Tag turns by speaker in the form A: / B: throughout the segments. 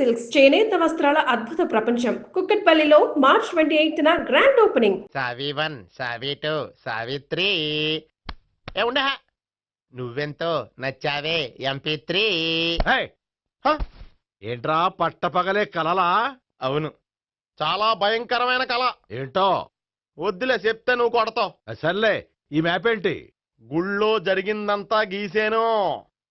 A: Silks చేనేత వస్త్రాల అద్భుత ప్రపంచం. కుక్కట్పల్లిలో మార్చ్ 28న గ్రాండ్ ఓపెనింగ్.
B: సావి 1 సావి 2 సావిత్రి ఏ ఉండ నువ్వెంతో నచ్చావే MP3.
C: ఏంట్రా పట్టపగలే కలలా?
B: అవును, చాలా భయంకరమైన కళ.
C: ఏంటో
B: వద్దులే, చెప్తే నువ్వు కొడతావు.
C: సర్లే, ఈ మ్యాప్ ఏంటి?
B: గుళ్ళో జరిగిందంతా గీసేను.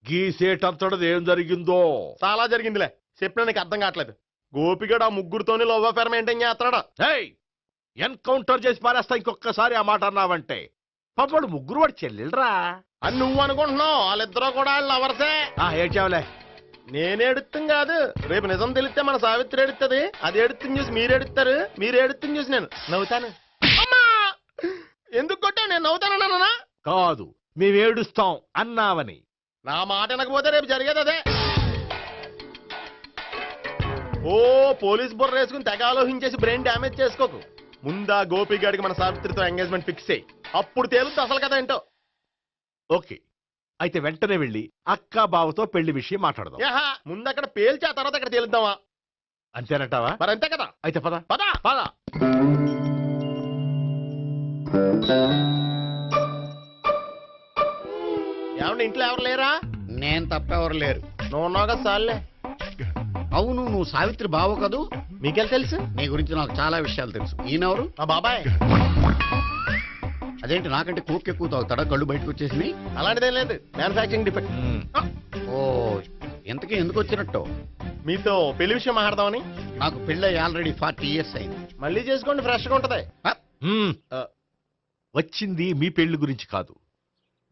C: గీసేటంతటది ఏం జరిగిందో?
B: చాలా జరిగిందిలే, చెప్పినా నీకు అర్థం కావట్లేదు. గోపిగడు ఆ ముగ్గురుతోని లవ్ అఫేర్ మెయింటైన్ చేస్తున్నాడు.
C: ఎన్కౌంటర్ చేసి పారేస్తా ఇంకొకసారి ఆ మాట అన్నావంటే. పాపడు ముగ్గురు వాడు చెల్లెలరా
B: అని నువ్వు అనుకుంటున్నావు, వాళ్ళిద్దరూ కూడా లవర్సే.
C: ఏడ్చావులే.
B: నేనేడుతుంది కాదు, రేపు నిజం తెలిస్తే మన సావిత్రి ఎడుతుంది. అది ఎడుతుంది చూసి మీరు ఎడుతారు, మీరు ఎడుతుంది చూసి నేను నవ్వుతాను. అమ్మా, ఎందుకు కొట్టావు? నేను నవ్వుతానన్నా
C: కాదు, మేమేడుస్తాం అన్నావని.
B: నా మాట వినకపోతే రేపు జరిగేది అదే. ఓ పోలీస్ బుర్ర వేసుకుని తెగ ఆలోచించేసి బ్రెయిన్ డ్యామేజ్ చేసుకోకు. ముందా గోపిగాడికి మన సావిత్రితో ఎంగేజ్మెంట్ ఫిక్స్ అయ్యి అప్పుడు తేలుతుంది అసలు కదా ఏంటో.
C: ఓకే, అయితే వెంటనే వెళ్ళి అక్క బావతో పెళ్లి విషయం మాట్లాడదాం.
B: ముందు అక్కడ పేల్చి ఆ తర్వాత అక్కడ తేలుద్దామా?
C: అంతేనంటావా?
B: మరి అంతే కదా.
C: అయితే పద
B: పద
C: పద.
B: ఏమండి, ఇంట్లో ఎవరు లేరా?
D: నేను తప్పెవరు లేరు.
B: నువ్వు ఉన్నావు కదా సార్లే.
D: అవును, నువ్వు సావిత్రి బావు కదూ?
B: మీకెళ్ళి తెలుసు?
D: నీ గురించి నాకు చాలా విషయాలు తెలుసు. ఈయనెవరు?
B: మా బాబాయ్.
D: అదేంటి, నాకంటే కూక్ ఎక్కువ తాగుతాడా? కళ్ళు బయటకు వచ్చేసి?
B: అలాంటిదేం లేదు, మ్యానుఫాక్చరింగ్ డిఫెక్ట్.
D: ఓ, ఇంతకీ ఎందుకు వచ్చినట్టు?
B: మీతో పెళ్లి విషయం మాట్లాడదామని.
D: నాకు పెళ్ళి ఆల్రెడీ 40 years అయింది.
B: మళ్ళీ చేసుకోండి, ఫ్రెష్ గా ఉంటది.
C: వచ్చింది మీ పెళ్లి గురించి కాదు,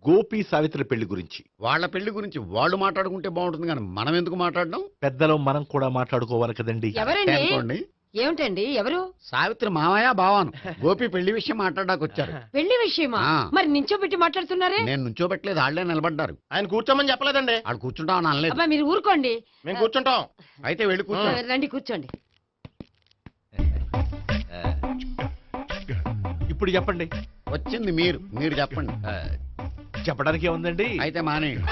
C: గోపి సావిత్రి పెళ్లి గురించి.
D: వాళ్ళ పెళ్లి గురించి వాళ్ళు మాట్లాడుకుంటే బాగుంటుంది, కానీ మనం ఎందుకు మాట్లాడడం?
C: పెద్దలో మనం కూడా మాట్లాడుకోవాలి కదండి.
D: అనుకోండి.
E: ఏమిటండి, ఎవరు?
D: సావిత్రి మామయ్య బావాను. గోపి పెళ్లి విషయం మాట్లాడడానికి వచ్చారు.
E: పెళ్లి విషయమా? మరి నించోబెట్టి మాట్లాడుతున్నారే?
D: నేను నుంచోబెట్టలేదు, వాళ్ళే నిలబడ్డారు.
B: ఆయన కూర్చోమని చెప్పలేదండి.
D: వాళ్ళు కూర్చుంటామని అనలేదు.
E: అబ్బా, మీరు ఊరుకోండి.
B: మేము కూర్చుంటాం.
D: అయితే వెళ్ళి కూర్చోండి.
E: రండి, కూర్చోండి.
C: ఇప్పుడు చెప్పండి.
D: వచ్చింది మీరు చెప్పండి.
C: చెప్పడానికి ఏముందండి?
D: అయితే మానేయండి.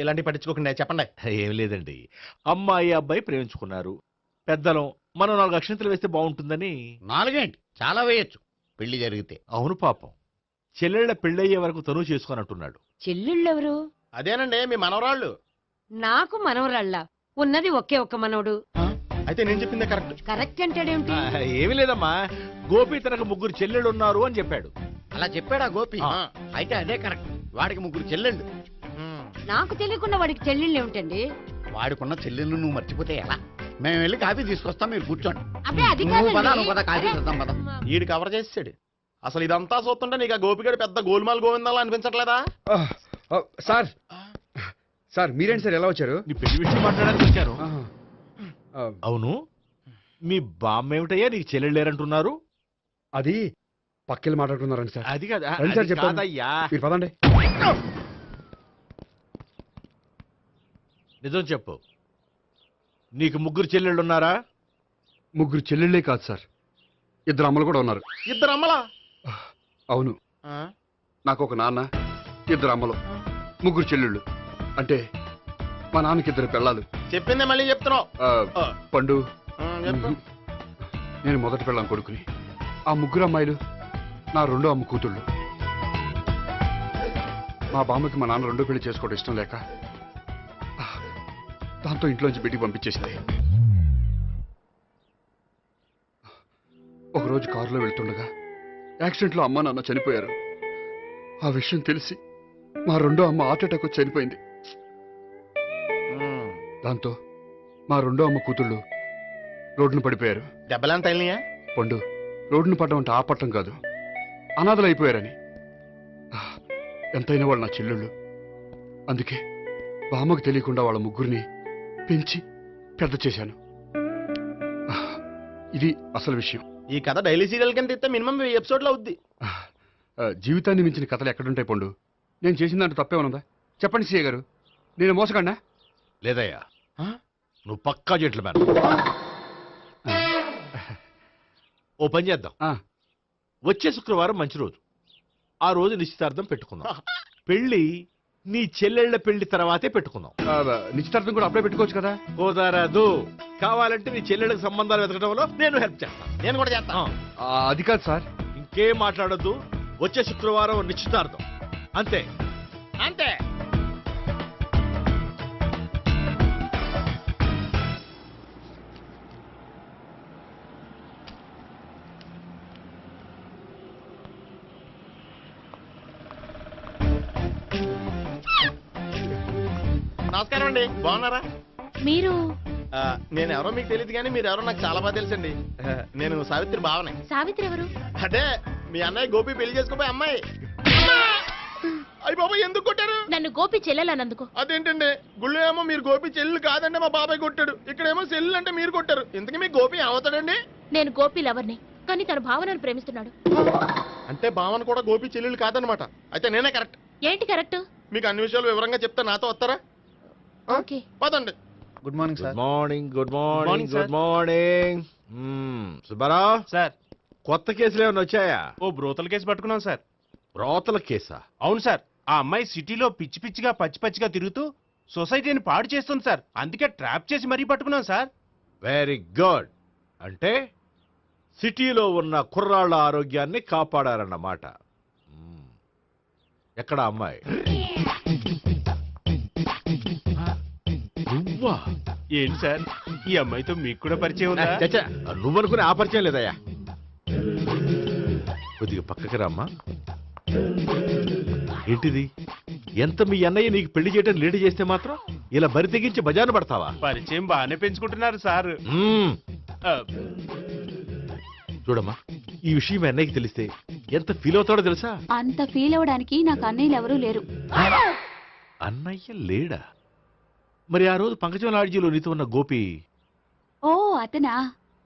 B: ఇలాంటివి పట్టించుకోకుండా చెప్పండి.
C: ఏం లేదండి, అమ్మాయి అబ్బాయి ప్రేమించుకున్నారు. పెద్దలం మనం 4 అక్షంతలు వేస్తే బాగుంటుందని.
D: 4 ఏంటి, చాలా వేయచ్చు పెళ్లి జరిగితే.
C: అవును, పాపం చెల్లెళ్ళ పెళ్ళయ్యే వరకు తను చేసుకున్నట్టున్నాడు.
E: చెల్లెళ్ళెవరు?
B: అదేనండి, మీ మనవరాళ్ళు.
E: నాకు మనవరాళ్ళ ఉన్నది ఒకే ఒక్క మనవడు.
B: అయితే నేను చెప్పిందే కరెక్ట్.
E: కరెక్ట్ అంటాడేమిటి?
C: ఏమి లేదమ్మా, గోపి తనకు 3 చెల్లెళ్ళు ఉన్నారు అని చెప్పాడు.
D: అలా చెప్పాడా గోపి? అయితే అదే కరెక్ట్. వాడికి 3 చెల్లెళ్ళు.
E: నాకు తెలియకుండా వాడికి చెల్లెళ్ళు ఏమిటండి?
D: వాడికున్న చెల్లెళ్ళు నువ్వు మర్చిపోతే ఎలా? మేము వెళ్ళి కాఫీ తీసుకొస్తాం, మీరు కూర్చోండి.
E: అబ్బే, అది
D: నువ్వు పద,
E: కాదండి.
D: నువ్వు పద, కాఫీ చేద్దాం పద.
B: ఈడు కవర్ చేసాడు. అసలు ఇదంతా చూస్తుంటే నీకు ఆ గోపిగడు పెద్ద గోల్మాల్ గోవిందాలు అనిపించట్లేదా?
F: సార్ సార్ మీరేంటి సార్, ఎలా వచ్చారు?
C: నీ పెళ్లి విషయం మాట్లాడడానికి వచ్చాను. అవును, మీ బామ్మ ఏమిటయ్యా నీకు చెల్లెళ్ళు లేరంటున్నారు?
F: అది పక్కెళ్ళి మాట్లాడుకున్నారండి సార్.
C: అది కాదు,
F: రండి సార్,
C: అది
F: చెప్తాను.
C: కాదయ్యా.
F: మీరు పదండి.
C: నిజం చెప్పు, నీకు 3 చెల్లెళ్ళు ఉన్నారా?
F: 3 చెల్లెళ్ళే కాదు సార్, 2 అమ్మలు కూడా ఉన్నారు.
B: 2 అమ్మలా?
F: అవును, నాకు ఒక నాన్న, 2 అమ్మలు, 3 చెల్లెళ్ళు. అంటే మా నాన్నకి 2 పిల్లలు.
B: చెప్పిందే మళ్ళీ చెప్తున్నావు.
F: పండు,
B: చెప్పు.
F: నేను మొదటి పిల్లం కొడుకుని. ఆ 3 అమ్మాయిలు నా 2వ అమ్మ కూతుళ్ళు. మా బామ్మకి మా నాన్న 2వ పెళ్లి చేసుకోవడం ఇష్టం లేక దాంతో ఇంట్లోంచి బిడ్డికి పంపించేసింది. ఒకరోజు కారులో వెళ్తుండగా యాక్సిడెంట్లో అమ్మ నాన్న చనిపోయారు. ఆ విషయం తెలిసి మా 2వ అమ్మ హార్ట్ అటాక్ వచ్చి చనిపోయింది. దాంతో మా 2వ అమ్మ కూతుళ్ళు రోడ్డును పడిపోయారు.
B: దెబ్బలంత అయినాయా?
F: పండు, రోడ్డును పడ్డం అంటే ఆపట్టం కాదు, అనాథలు అయిపోయారని. ఎంతైనా వాళ్ళు నా చెల్లెళ్ళు. అందుకే బామ్మకు తెలియకుండా వాళ్ళ 3 పెంచి పెద్ద చేశాను. ఇది అసలు విషయం.
B: ఈ కథ డైలీ సీరియల్ కింద ఇస్తే మినిమం 10 ఎపిసోడ్లు అవుద్ది.
F: జీవితాన్ని మించిన కథలు ఎక్కడుంటాయి పండు? నేను చేసిన దాంట్లో తప్పేమనుందా? చెప్పండి సీఏ గారు, నేను మోసగండా?
C: లేదయ్యా, నువ్వు పక్కా చెట్లు మేడం. ఓ పని చేద్దాం, వచ్చే శుక్రవారం మంచి రోజు. ఆ రోజు నిశ్చితార్థం పెట్టుకుందాం. పెళ్లి నీ చెల్లెళ్ళ పెళ్లి తర్వాతే పెట్టుకుందాం.
F: నిశ్చితార్థం కూడా అప్పుడే పెట్టుకోవచ్చు కదా.
C: కుదరదు. కావాలంటే నీ చెల్లెళ్ళకి సంబంధాలు వెతకడంలో నేను హెల్ప్ చేస్తాను.
B: నేను కూడా చేస్తాను.
F: అది కాదు సార్.
C: ఇంకేం మాట్లాడొద్దు. వచ్చే శుక్రవారం నిశ్చితార్థం. అంతే.
B: అంతే. నమస్కారం అండి, బాగున్నారా?
G: మీరు
B: నేను ఎవరో మీకు తెలియదు కానీ మీరు ఎవరో నాకు చాలా బాగా తెలుసండి. నేను సావిత్రి భావనే.
G: సావిత్రి ఎవరు?
B: అదే మీ అన్నయ్య గోపి పెళ్లి చేసుకోపోయి అమ్మాయి. అయ్యి బాబాయ్ ఎందుకు కొట్టారు?
G: నన్ను గోపి చెల్లెలన్నందుకు.
B: అదేంటండి, గుళ్ళు ఏమో మీరు గోపి చెల్లు కాదంటే మా బాబాయ్ కొట్టాడు, ఇక్కడేమో చెల్లు అంటే మీరు కొట్టారు. ఇంతకీ మీ గోపి ఏమవుతాడండి?
G: నేను గోపి లవర్ని, కానీ తన భావనను ప్రేమిస్తున్నాడు.
B: అంటే భావన కూడా గోపి చెల్లెలు కాదనమాట. అయితే నేనే కరెక్ట్.
G: ఏంటి కరెక్ట్?
B: మీకు అన్ని విషయాలు వివరంగా చెప్తే నాతో వస్తారా?
G: ఓకే.
B: పదండి.
H: Good morning sir.
C: Good morning. Good morning.
H: Morning, sir.
C: Good morning. Subbarao,
H: sir,
C: కొత్త కేసులు ఏమైనా వచ్చాయా?
H: ఓ బ్రోతల కేసు పట్టుకున్నాం సార్.
C: రోతల కేసా?
H: అవును సార్, ఆ అమ్మాయి సిటీలో పిచ్చి పిచ్చిగా పచ్చి పచ్చిగా తిరుగుతూ సొసైటీని పాడు చేస్తుంది సార్. అందుకే ట్రాప్ చేసి మరీ పట్టుకున్నాం సార్.
C: Very good. అంటే సిటీలో ఉన్న కుర్రాళ్ళ ఆరోగ్యాన్ని కాపాడారన్నమాట. ఎక్కడ అమ్మాయి? నువ్వా?
H: ఏంటి సార్, ఈ అమ్మాయితో మీకు కూడా పరిచయం ఉందా?
C: చచ్చా, నువ్వనుకునే ఆ పరిచయం లేదయ్యా. కొద్దిగా పక్కకి రామ్మా. ఏంటిది? ఎంత మీ అన్నయ్య నీకు పెళ్లి చేయడం లేట్ చేస్తే మాత్రం ఇలా బరి తెగించి బజారు పడతావా?
H: పరిచయం బాగానే పెంచుకుంటున్నారు సార్.
C: చూడమ్మా, ఈ విషయం మీ అన్నయ్యకి తెలిస్తే ఎంత ఫీల్ అవుతాడో తెలుసా?
G: అంత ఫీల్ అవడానికి నాకు అన్నయ్యలు ఎవరూ లేరు.
C: అన్నయ్య లేడా? మరి ఆ రోజు పంకజం లాడ్జీలో నీతో ఉన్న గోపి?
G: ఓ అతనా?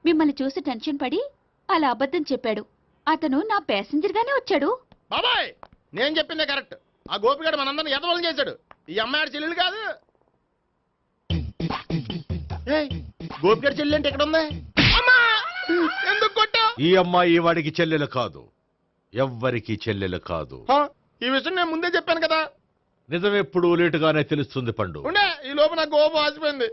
G: మిమ్మల్ని చూసి టెన్షన్ పడి అలా అబద్ధం చెప్పాడు. అతను నా ప్యాసింజర్ గానే వచ్చాడు.
B: బాబాయ్, నేను చెప్పిందే కరెక్ట్. ఆ గోపిగాడు మనందరిని ఎదవలం చేశాడు. ఈ అమ్మాయి చెల్లెలు కాదు. గోపిగాడి చెల్లి అంటే ఎక్కడ ఉంది? అమ్మా! ఎందుకు కొట్టా?
C: ఈ అమ్మాయి వాడికి చెల్లెలు కాదు, ఎవ్వరికి చెల్లెలు కాదు.
B: ఈ విషయం నేను ముందే చెప్పాను కదా.
C: నిజమెప్పుడు లేటుగానే తెలుస్తుంది పండు.
B: ఉండే, ఈ లోపు నా గోపు ఆసిపోయింది.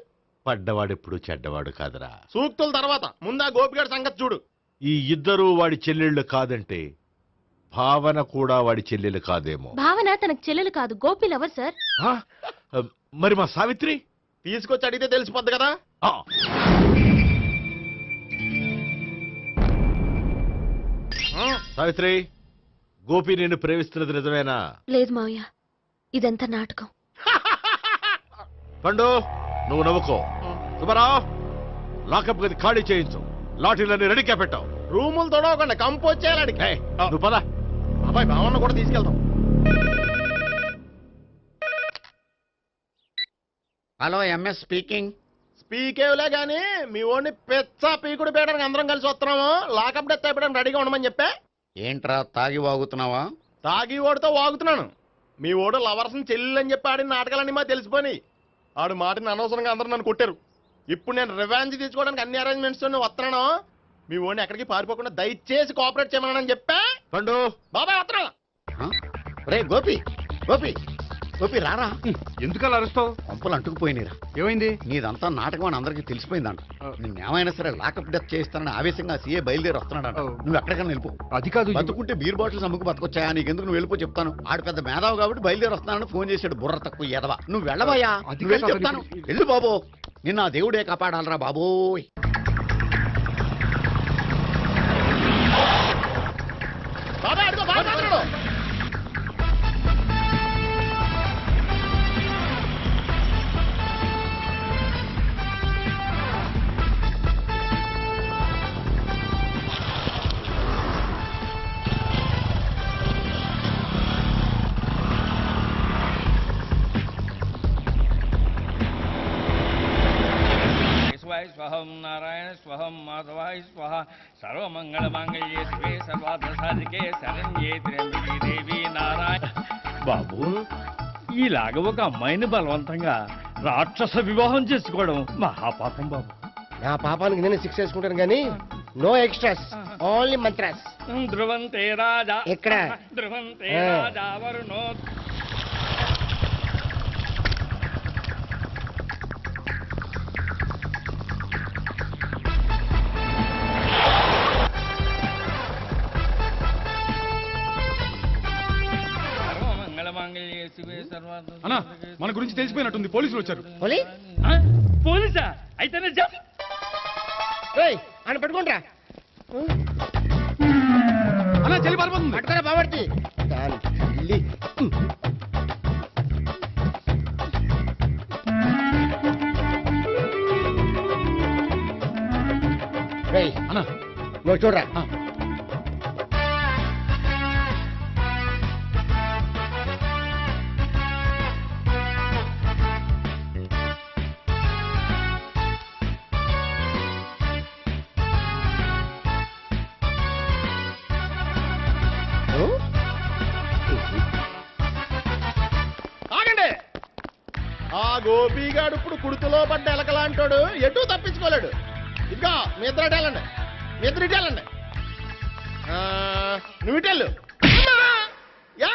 C: పడ్డవాడెప్పుడు చెడ్డవాడు కాదురా.
B: సూక్తుల తర్వాత ముందు ఆ గోపిగాడి సంగతి చూడు.
C: ఈ ఇద్దరూ వాడి చెల్లెళ్ళు కాదంటే భావన కూడా వాడి చెల్లెలు కాదేమో.
G: భావన తనకు చెల్లెలు కాదు, గోపి లవర్ సార్.
C: ఆ? మరి మా సావిత్రి?
B: తీసుకొచ్చి అడిగితే తెలిసిపోద్ది కదా.
C: ఆ. సావిత్రి, గోపి నేను ప్రేమిస్తున్నది నిజమేనా?
G: లేదు మావయ్య, ఇదంతా నాటకం.
C: పండు, నువ్వు నవ్వుకో. సుబ్బారావు, లాకప్ గది ఖాళీ చేయించు. లాఠీలన్నీ రెడీగా పెట్టావు.
B: రూములు తొడవకుండా కంపోజ్ చేయాలి.
C: నువ్వు పద.
B: అబ్బాయి భావన కూడా తీసుకెళ్తాం.
D: Hello, MS speaking.
B: స్పీకేవ్లే గానీ మీ ఓడిని పెచ్చా పీకుడు పేయడానికి అందరం కలిసి వస్తున్నాము. లాకప్ డెత్ అయిపోయడానికి రెడీగా ఉండమని చెప్పే.
D: ఏంట్రా తాగి వాగుతున్నావా?
B: తాగి ఓడితో వాగుతున్నాను. మీ ఓడు లవర్స్ని చెల్లెలు అని చెప్పి ఆడిన నాటకాలన్నీ మా తెలిసిపోయి ఆడు మాటని అనవసరంగా అందరూ నన్ను కొట్టారు. ఇప్పుడు నేను రివెంజ్ తీసుకోవడానికి అన్ని అరేంజ్మెంట్స్ వస్తున్నాను. మీ ఓడిని ఎక్కడికి పారిపోకుండా దయచేసి కోఆపరేట్ చేయమని చెప్పా.
C: పండు,
B: బాబాయ్ వస్తున్నా.
D: రే గోపి, గోపి, గోపి రారా.
F: ఎందుకలా అరుస్తావు?
D: పంపులు అంటుకుపోయినరా.
F: ఏమైంది?
D: నీదంతా నాటకం అని అందరికీ తెలిసిపోయిందంట. నిన్నేమైనా సరే లాకప్ డెత్ చేస్తానని ఆవేశంగా సీఏ బయలుదేరి వస్తున్నాడు. నువ్వు ఎక్కడికైనా వెళ్ళిపో.
F: అది కాదు.
D: బతుకుంటే బీర్ బాటిల్స్ అమ్ముకు బతకొచ్చాయా? నీకెందుకు? నువ్వు వెళ్ళిపో చెప్తాను. ఆడు పెద్ద మేధావు కాబట్టి బయలుదేరి వస్తున్నానని ఫోన్ చేశాడు. బుర్ర తక్కువ ఎదవా. నువ్వు వెళ్ళబోయా?
F: అది
D: నువ్వు వెళ్ళి
F: కాదు,
D: చెప్తాను. వెళ్ళు బాబో, నిన్న ఆ దేవుడే కాపాడాలరా బాబోయ్.
B: బాబాయ్ అడుగు, బాబాయ్ అడుగు.
I: స్వహం నారాయణ స్వహం మాధవాయ స్వహ సర్వమంగళ మాంగళ్యే శివే సర్వార్థ సాధికే శరణ్యే త్ర్యంబకే దేవి నారాయణ. బాబు, ఇలాగ ఒక అమ్మాయిని బలవంతంగా రాక్షస వివాహం చేసుకోవడం మహాపాపం బాబు.
B: నా పాపానికి నేను శిక్ష చేసుకుంటాను కానీ నో ఎక్స్ట్రాస్, ఓన్లీ మంత్రాస్.
I: ధ్రువంతే రాజా
B: ఎక్కడ?
I: ధ్రువంతే రాజా వరుణో.
F: గురించి తెలిసిపోయినట్టుంది, పోలీసులు వచ్చారు.
I: ఆ? పోలీసా? అయితేనే చెప్పు.
B: అని పెట్టుకుంటా
F: అలా చెల్లి పారిపోతుంది.
B: పట్టుకురా బాబర్తి
F: అన్నా
B: నువ్వు చూడరా. ఆగండి. ఆ గోపిగాడు ఇప్పుడు కుడుతులో పడ్డ ఎలకలాంటాడు, ఎటు తప్పించుకోలేడు. ఇంకా మీ ఇద్దరు ఇటు వెళ్ళండి, మీ ఇద్దరు ఇటు వెళ్ళండి. నువ్వు ఇటు వెళ్ళు. యా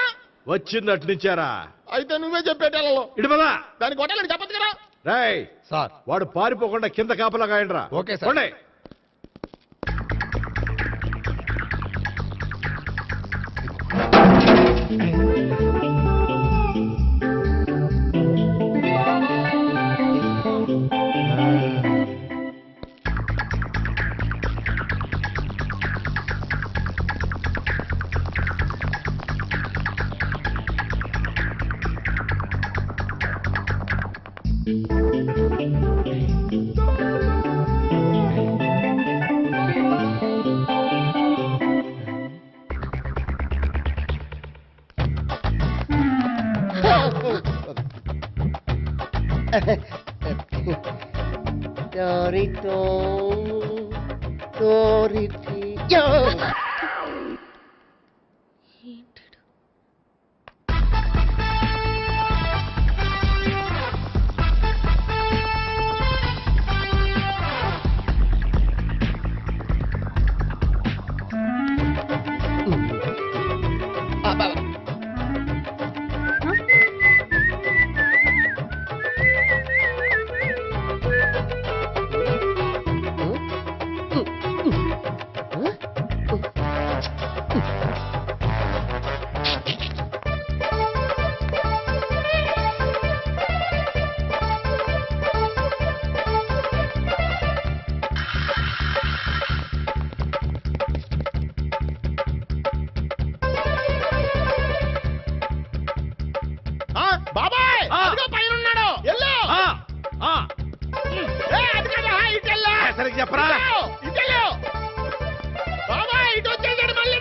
C: వచ్చింది అటు నుంచారా?
B: అయితే నువ్వే చెప్పేటెళ్ళలో
C: ఇటు పదా.
B: దాన్ని కొట్టాలని చెప్పచ్చు కదా.
C: రేయ్
D: సార్
C: వాడు పారిపోకుండా కింద కాపలా కాయండిరా.
D: Okay sir.
C: పోండి.
B: బాబాయ్ పైన ఉన్నాడు. ఎల్లో
C: సరిగ్గా చెప్పరా?
B: ఇటెల్లో బాబాయ్ ఇటు వచ్చేసాడు మళ్ళీ.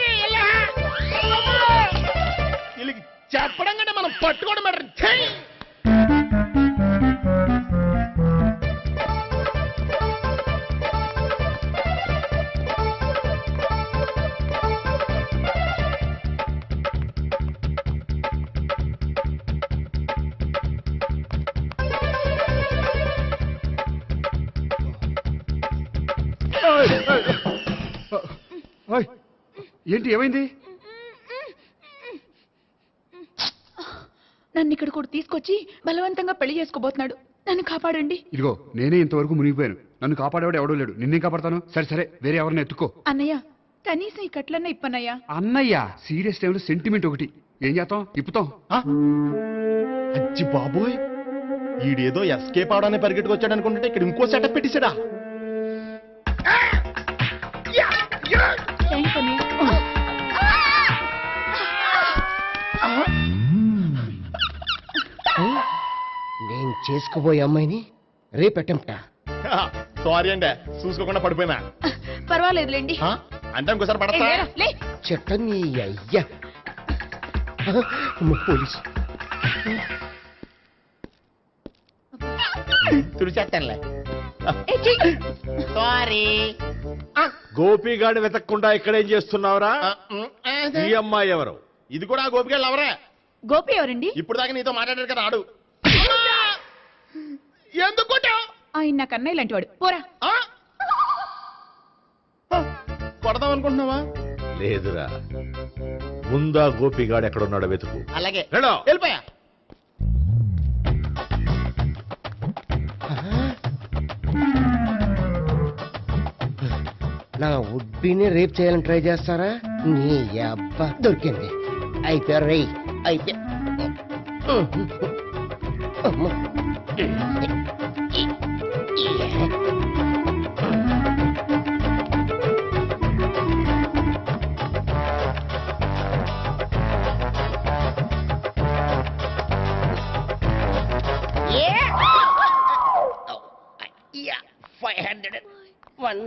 B: వీళ్ళకి చెప్పడం కంటే మనం పట్టుకోవడం బెటర్.
F: ఏంటి, ఏమైంది?
G: నన్ను ఇక్కడ కూడా తీసుకొచ్చి బలవంతంగా పెళ్లి చేసుకోబోతున్నాడు. నన్ను కాపాడండి.
F: ఇదిగో నేనే ఇంతవరకు మునిగిపోయాను. నన్ను కాపాడేవాడు ఎవడో లేడు. నిన్నే కాపాడతాను. సరే సరే, వేరే ఎవరిని ఎత్తుకో.
G: అన్నయ్య కనీసం ఈ కట్లన్నా ఇప్పనయ్యా.
F: అన్నయ్య సీరియస్ టైంలో సెంటిమెంట్ ఒకటి. ఏం చేస్తాం, ఇప్పుతాం.
B: అచ్చి బాబోయ్, ఈడేదో ఎస్కేప్ అవడానికి పరిగెట్టుకొచ్చాడు అనుకుంటే ఇక్కడ ఇంకో సెటప్ పెట్టేశాడా.
G: థ్యాంక్స్ అన్నయ్య.
J: నేను చేసుకోబోయే అమ్మాయిని రేపెట్టంట.
B: సారీ అండి, చూసుకోకుండా పడిపోయినా.
G: పర్వాలేదులేండి.
B: అంటే ఇంకోసారి పడతా.
J: చెట్ట నీ అయ్యా పోలీసు
B: తుడిచేస్తానులే.
J: సారీ.
C: గోపిగాడు వెతకకుండా ఇక్కడేం చేస్తున్నావురా? ఈ అమ్మాయి ఎవరు?
B: ఇది కూడా గోపిగాళ్ళు ఎవరే?
G: గోపి ఎవరండి?
B: ఇప్పుడు దాకా నీతో మాట్లాడారు కదా ఆడు. ఎందుకు
G: ఆయన నాకు అన్నయ్య లాంటి వాడు. పోరా.
B: కొడదాం అనుకుంటున్నావా?
C: లేదురా, ముందా గోపిగాడు ఎక్కడున్నాడో వెతుకు.
B: అలాగే
C: వెళ్ళో.
B: వెళ్ళిపోయా.
J: నా ఉడ్బీని రేప్ చేయాలని ట్రై చేస్తారా? నీ అబ్బా దొరికింది. అయిపోయారు రై. అయిపోయా. అమ్మో. Yeah, 501,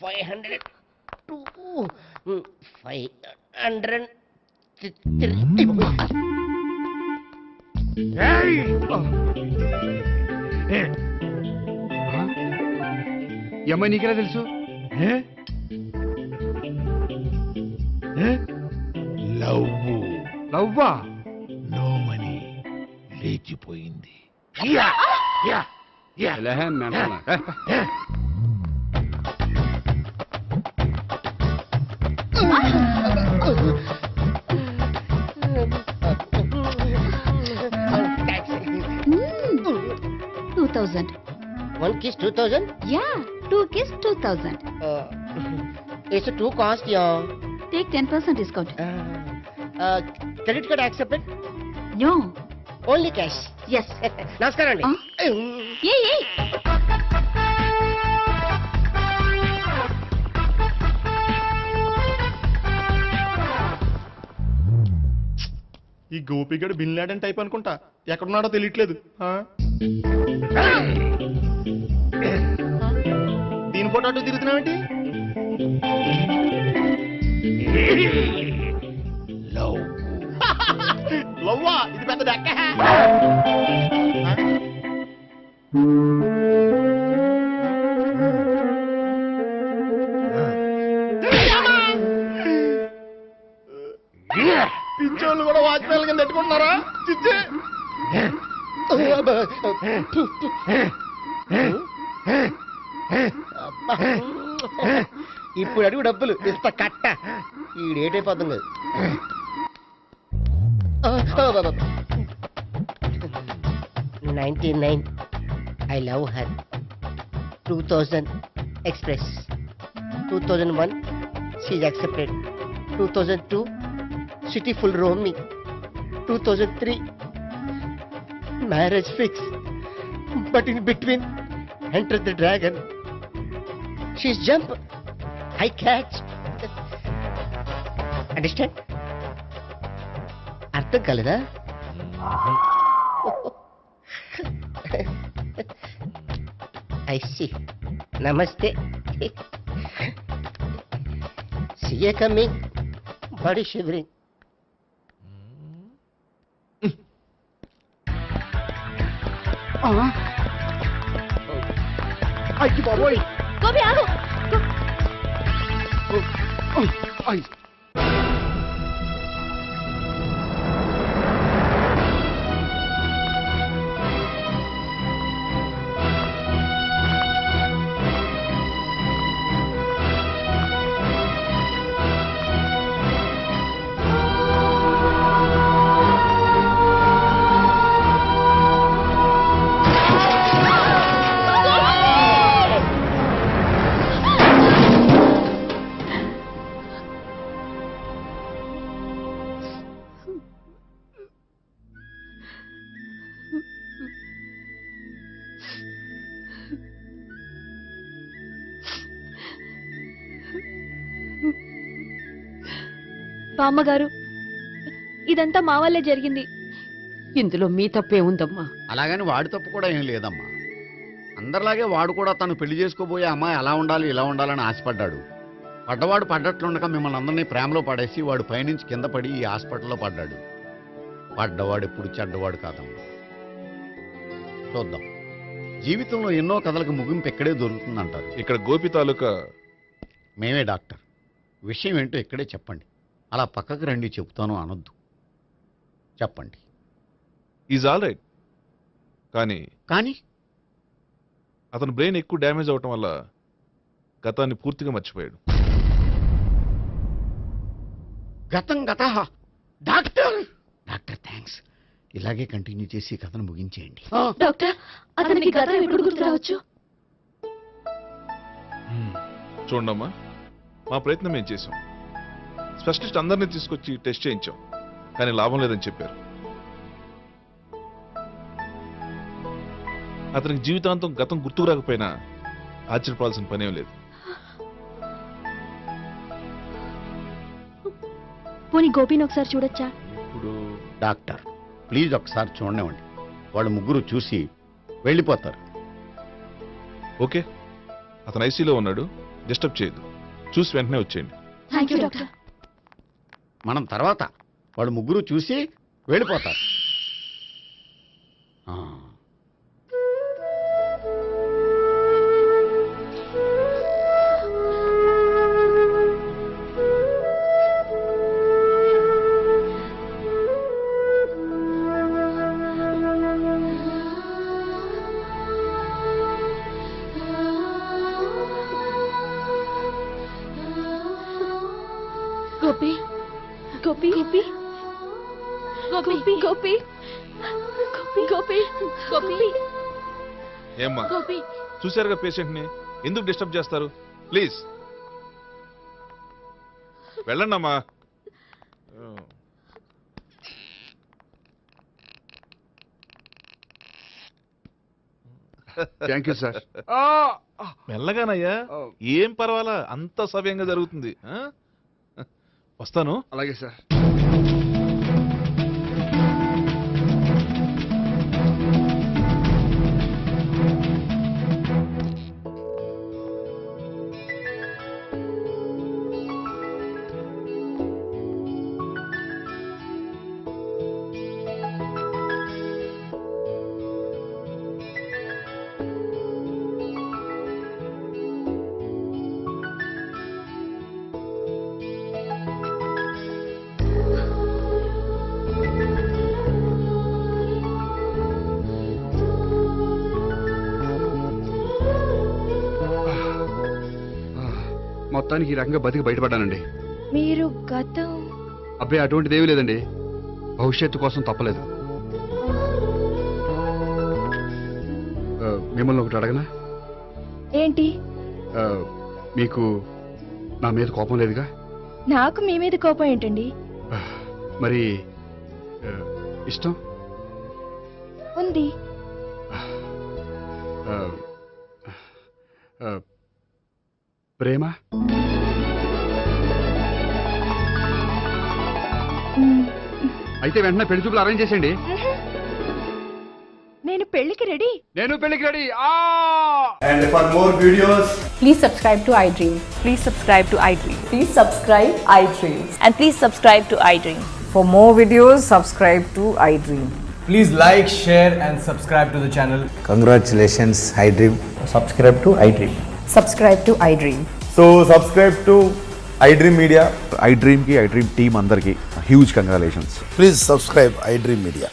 J: 502, 503.
F: ఈ అమ్మాయి నీకెలా తెలుసు? లవ్వా?
C: నో మనీ లేచిపోయింది.
F: ఎలాహే మెంటనా?
G: $2,000.
J: 1 kiss 2,000?
G: Yeah, 2 kiss 2,000.
J: It's a 2 cost, yeah.
G: Take 10% discount.
J: Credit card accepted?
G: No.
J: Only cash.
G: Yes.
J: నమస్కారం అండి.
G: Hey.
B: ఈ గోపిగడు బిన్ లాడెన్ టైప్ అనుకుంటా, ఎక్కడున్నాడో తెలియట్లేదు. దీని ఫోటో అటు తిరుగుతున్నావేంటి? లవ్వా? ఇది పెద్ద డెక్క. పింఛోళ్ళు కూడా వాజ్పేయిల కింద పెట్టుకుంటున్నారా? చిచ్చే.
J: ఇప్పుడు అడుగు డబ్బులు ఇస్తా కట్ట. ఈ డేట్ అయిపోతుంది. 99. I love her. 2000 express. 2001 she's accepted. 2002 city full roaming. 2003 marriage fix. But in between entered the dragon. She's jump. I catch. Understand? అర్థం కాలేదా? I see. Namaste. See you coming. Body shivering.
F: అయ్యి బాబోయ్!
G: గోపి ఆగు.
F: అయ్
G: బామ్మగారు, ఇదంతా మా వల్లే జరిగింది.
E: ఇందులో మీ తప్పే ఉందమ్మా.
D: అలాగని వాడి తప్పు కూడా ఏం లేదమ్మా. అందరిలాగే వాడు కూడా తను పెళ్లి చేసుకోబోయే అమ్మాయి అలా ఉండాలి ఇలా ఉండాలని ఆశపడ్డాడు. పడ్డవాడు పడ్డట్లుండగా మిమ్మల్ని అందరినీ ప్రేమలో పడేసి వాడు పైనుంచి కింద పడి ఈ హాస్పిటల్లో పడ్డాడు. పడ్డవాడు ఎప్పుడు చెడ్డవాడు కాదమ్మా. చూద్దాం, జీవితంలో ఎన్నో కథలకు ముగింపు ఎక్కడే దొరుకుతుందంటారు.
K: ఇక్కడ గోపి తాలూకా
D: మేమే డాక్టర్. విషయం ఏంటో ఇక్కడే చెప్పండి. అలా పక్కకు రండి చెప్తాను అనొద్దు. చెప్పండి.
K: Is all right. కానీ అతని బ్రెయిన్ ఎక్కువ డ్యామేజ్ అవటం వల్ల గతాన్ని పూర్తిగా మర్చిపోయాడు.
D: గతం గత డాక్టర్ థ్యాంక్స్. ఇలాగే కంటిన్యూ చేసి కథను ముగించేయండి.
G: డాక్టర్, అతనికి గతం ఎప్పుడు గుర్తు రావచ్చు?
K: చూడమ్మా, మా ప్రయత్నం మేము చేసాం. స్పెషలిస్ట్ అందరినీ తీసుకొచ్చి టెస్ట్ చేయించాం, కానీ లాభం లేదని చెప్పారు. అతనికి జీవితాంతం గతం గుర్తుకు రాకపోయినా ఆశ్చర్యపడాల్సిన పనేం లేదు.
G: పోనీ గోపిని ఒకసారి చూడొచ్చా?
K: ఇప్పుడు
D: డాక్టర్ ప్లీజ్ ఒకసారి చూడనివ్వండి. వాళ్ళు ముగ్గురు చూసి వెళ్ళిపోతారు.
K: ఓకే, అతను ఐసీలో ఉన్నాడు, డిస్టర్బ్ చేయదు, చూసి వెంటనే వచ్చేయండి.
G: Thank you doctor.
D: మనం తర్వాత వాళ్ళు ముగ్గురు చూసి వెళ్ళిపోతారు. ఆ.
G: గోపి గోపి గోపి గోపి గోపి గోపి గోపి
K: ఏమ్మా
G: గోపి
K: చూశారుగా పేషెంట్ని, ఎందుకు డిస్టర్బ్ చేస్తారు? ప్లీజ్ వెళ్ళండి అమ్మా.
F: Thank you sir.
K: మెల్లగానయ్యా, ఏం పర్వాలా, అంత సవ్యంగా జరుగుతుంది. ఆ? వస్తాను.
F: అలాగే సార్. మొత్తానికి ఈ రకంగా బతికి బయటపడ్డానండి.
G: మీరు గతం
F: అబ్బాయి అటువంటిది ఏమీ లేదండి, భవిష్యత్తు కోసం తప్పలేదు. మిమ్మల్ని ఒకటి అడగనా?
G: ఏంటి?
F: మీకు నా మీద కోపం లేదుగా?
G: నాకు మీ మీద కోపం ఏంటండి?
F: మరి ఇష్టం
G: ఉంది.
F: ప్రేమ? అయితే వెంటనే పెళ్లి చూపులు అరేంజ్ చేసేయండి.
G: నేను పెళ్లికి రెడీ.
F: నేను పెళ్లికి ready.
L: And for more videos,
M: please subscribe to iDream.
N: Please subscribe to iDream.
M: Please subscribe iDream.
N: And please subscribe to iDream.
M: For more videos, subscribe to iDream.
L: please like, share and subscribe to the channel.
O: Congratulations, iDream.
L: Subscribe to iDream.
M: Subscribe to iDream.
L: So subscribe to iDream Media.
O: iDream ki iDream team andarki huge congratulations.
P: Please subscribe iDream Media.